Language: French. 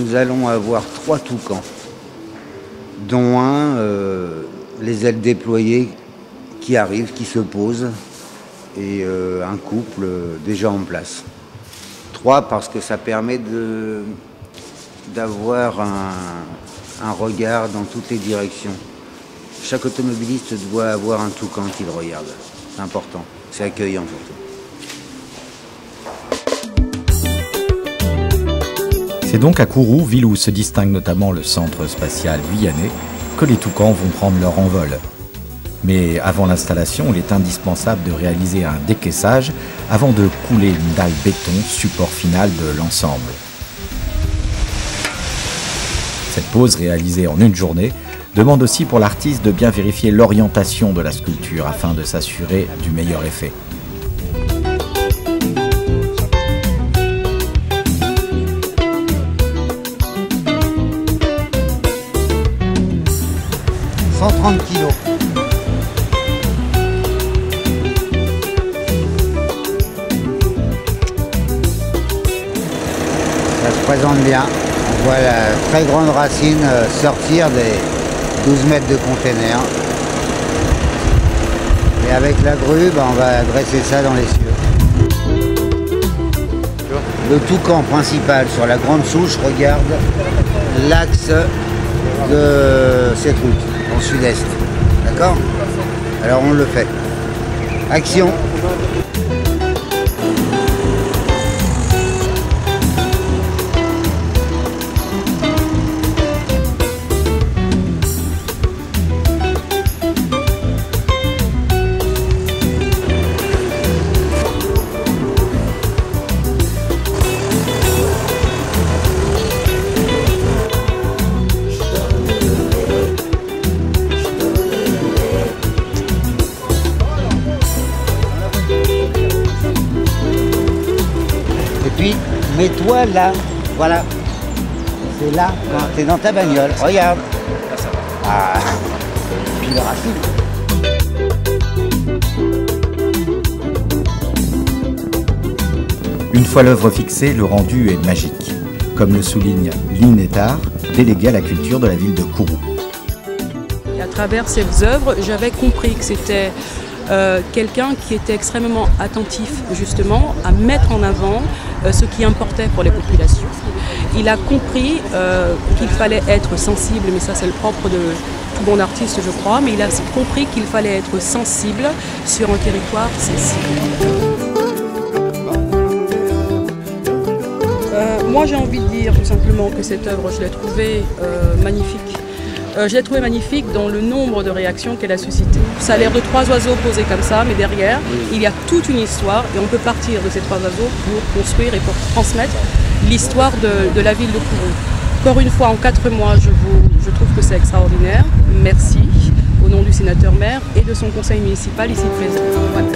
nous allons avoir 3 toucans, dont un, les ailes déployées, qui arrive, qui se pose, et un couple déjà en place. 3 parce que ça permet d'avoir un regard dans toutes les directions. Chaque automobiliste doit avoir un toucan qu'il regarde. C'est important, c'est accueillant surtout. C'est donc à Kourou, ville où se distingue notamment le centre spatial guyanais, que les toucans vont prendre leur envol. Mais avant l'installation, il est indispensable de réaliser un décaissage avant de couler une dalle béton, support final de l'ensemble. Cette pose réalisée en une journée demande aussi pour l'artiste de bien vérifier l'orientation de la sculpture afin de s'assurer du meilleur effet. « 130 kilos. Ça se présente bien. On voit la très grande racine sortir des 12 mètres de container. Et avec la grue, on va dresser ça dans les cieux. Le toucan principal sur la grande souche regarde l'axe de cette route, en sud-est. D'accord? Alors on le fait. Action! Puis, mets-toi là, voilà. C'est là, t'es dans ta bagnole, regarde. Ah, puis le racine. Une fois l'œuvre fixée, le rendu est magique, comme le souligne Lynn Nettard, déléguée à la culture de la ville de Kourou. À travers ces œuvres, j'avais compris que c'était quelqu'un qui était extrêmement attentif justement à mettre en avant ce qui importait pour les populations. Il a compris qu'il fallait être sensible, mais ça c'est le propre de tout bon artiste je crois, mais il a compris qu'il fallait être sensible sur un territoire sensible. Moi j'ai envie de dire tout simplement que cette œuvre je l'ai trouvée magnifique. Je l'ai trouvée magnifique dans le nombre de réactions qu'elle a suscité. Ça a l'air de 3 oiseaux posés comme ça, mais derrière, il y a toute une histoire et on peut partir de ces 3 oiseaux pour construire et pour transmettre l'histoire de la ville de Kourou. Encore une fois, en 4 mois, je trouve que c'est extraordinaire. Merci au nom du sénateur maire et de son conseil municipal ici présent. Voilà.